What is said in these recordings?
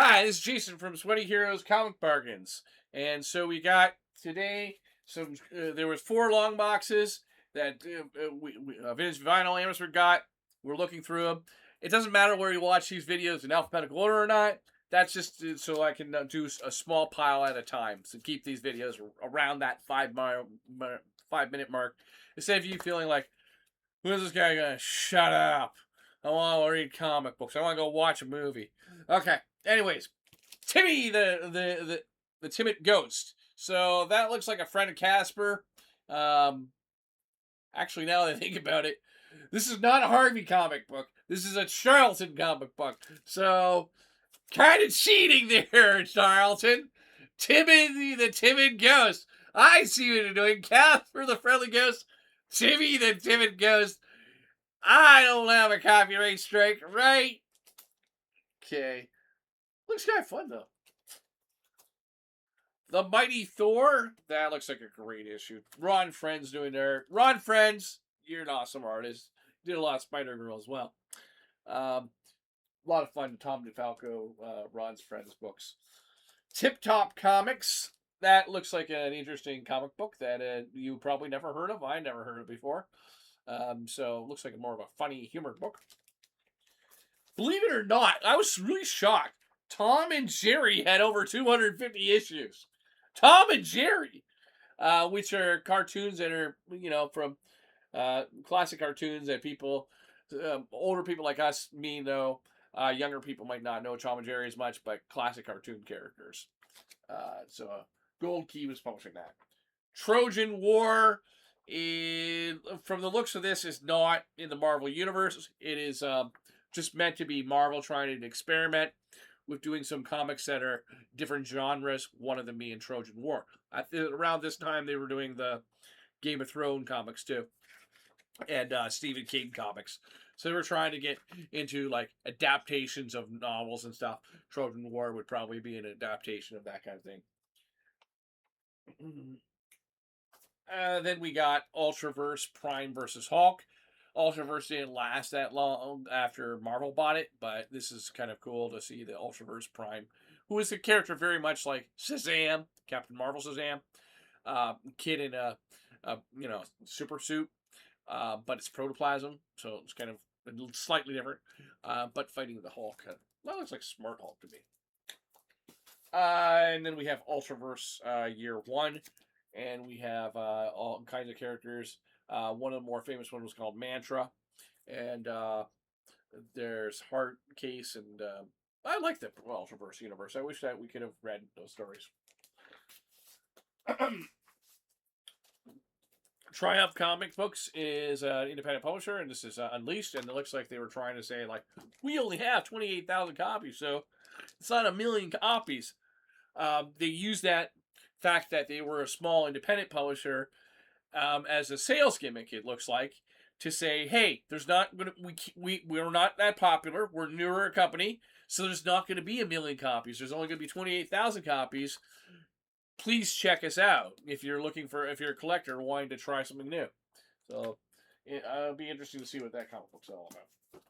Hi, this is Jason from Sweaty Heroes Comic Bargains, and so we got today some. There was four long boxes that Vintage Vinyl Amherst got. We're looking through them. It doesn't matter where you watch these videos in alphabetical order or not. That's just so I can do a small pile at a time. So keep these videos around that 5 minute mark, instead of you feeling like, "Who's this guy gonna shut up? I want to read comic books. I want to go watch a movie." Okay. Anyways, Timmy the timid ghost. So that looks like a friend of Casper. Um, Actually, now that I think about it, this is not a Harvey comic book. This is a Charlton comic book. So kind of cheating there, Charlton. Timmy the timid ghost. I see what you're doing. Casper the friendly ghost. Timmy the timid ghost. I don't have a copyright strike, right? Okay. Looks kind of fun though. The Mighty Thor. That looks like a great issue. Ron Friends doing there. Ron Friends, you're an awesome artist. Did a lot of Spider Girl as well. A lot of fun. Tom DeFalco, Ron's Friends books. Tip Top Comics. That looks like an interesting comic book that you probably never heard of. I never heard of before. So it looks like more of a funny humor book. Believe it or not, I was really shocked. Tom and Jerry had over 250 issues. Tom and Jerry, which are cartoons that are, from classic cartoons that people, older people like us, me know, younger people might not know Tom and Jerry as much, but classic cartoon characters. So Gold Key was publishing that. Trojan War, from the looks of this, is not in the Marvel Universe. It is just meant to be Marvel trying to experiment with doing some comics that are different genres, one of them being Trojan War. Around this time, they were doing the Game of Thrones comics too, and Stephen King comics. So they were trying to get into like adaptations of novels and stuff. Trojan War would probably be an adaptation of that kind of thing. Then we got Ultraverse Prime versus Hulk. Ultraverse didn't last that long after Marvel bought it, but this is kind of cool to see the Ultraverse Prime, who is a character very much like Shazam, Captain Marvel Shazam, kid in a super suit, but it's protoplasm, so it's kind of slightly different, but fighting the Hulk. That looks like Smart Hulk to me. And then we have Ultraverse Year 1, and we have all kinds of characters. One of the more famous ones was called Mantra, and there's Heart Case, and I like the Ultraverse universe. I wish that we could have read those stories. Triumph Comic Books is an independent publisher, and this is Unleashed, and it looks like they were trying to say, like, we only have 28,000 copies, so it's not a million copies. They use that fact that they were a small independent publisher as a sales gimmick, it looks like, to say, hey, there's not gonna we're not that popular. We're newer company, so there's not going to be a million copies. There's only going to be 28,000 copies. Please check us out if you're a collector wanting to try something new. So it'll be interesting to see what that comic book's all about.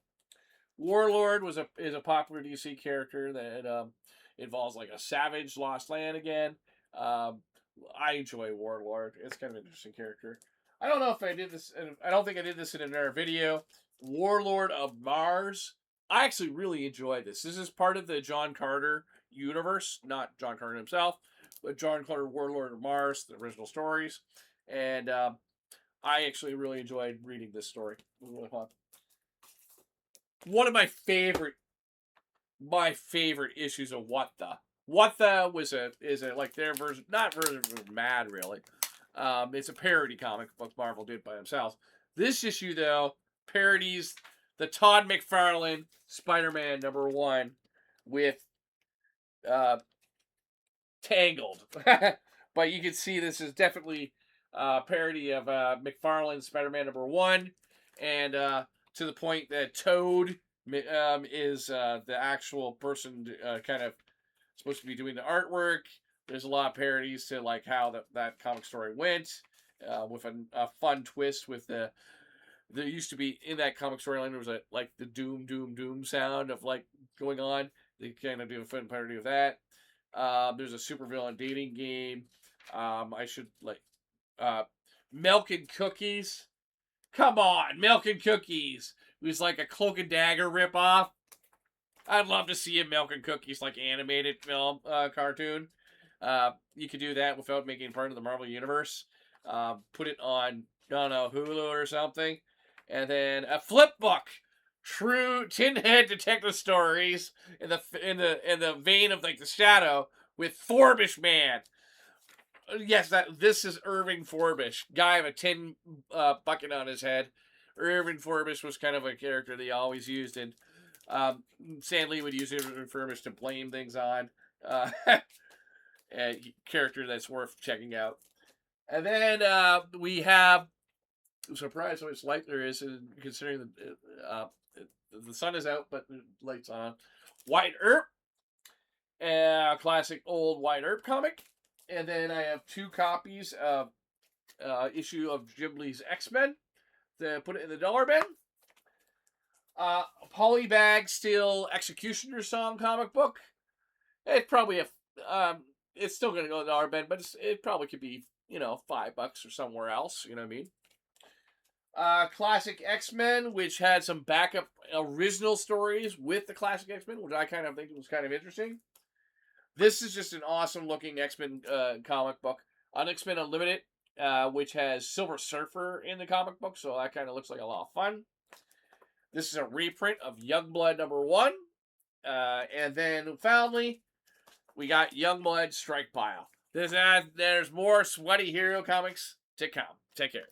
Warlord is a popular DC character that involves like a savage lost land again. I enjoy Warlord. It's kind of an interesting character. I don't know if I did this. I don't think I did this in another video. Warlord of Mars. I actually really enjoyed this. This is part of the John Carter universe, not John Carter himself, but John Carter Warlord of Mars, the original stories, and I actually really enjoyed reading this story. It was really fun. One of my favorite issues of What the is a like their version, not version of Mad really. It's a parody comic book Marvel did by themselves. This issue though parodies the Todd McFarlane Spider-Man #1 with Tangled. But you can see this is definitely a parody of McFarlane's Spider-Man #1, and to the point that Toad is the actual person kind of supposed to be doing the artwork. There's a lot of parodies to like how that comic story went, with a fun twist with there used to be in that comic storyline there was like the doom doom doom sound of like going on. They kind of do a fun parody of that. There's a supervillain dating game. I should like Milk and Cookies. Come on, Milk and Cookies. It was like a Cloak and Dagger ripoff. I'd love to see a Milk and Cookies like animated film cartoon. You could do that without making part of the Marvel Universe. Put it on, I don't know, Hulu or something. And then a flip book. True Tinhead detective stories in the vein of like The Shadow with Forbish Man. Yes, this is Irving Forbish, guy with a tin bucket on his head. Irving Forbish was kind of a character they always used, and Stan Lee would use Irving Forbish to blame things on. A character that's worth checking out. And then we have, I'm surprised how much light there is, considering the sun is out, but the light's on. Wyatt Earp, a classic old Wyatt Earp comic. And then I have 2 copies of issue of Jim Lee's X-Men to put it in the dollar bin. Polybag Steel Executioner Song comic book. It's probably it's still going to go in the dollar bin, but it probably could be, $5 or somewhere else. You know what I mean? Classic X-Men, which had some backup original stories with the classic X-Men, which I kind of think was kind of interesting. This is just an awesome looking X-Men comic book. On X-Men Unlimited, which has Silver Surfer in the comic book, so that kind of looks like a lot of fun. This is a reprint of Youngblood #1. And then finally, we got Youngblood Strike Pile. There's more sweaty hero comics to come. Take care.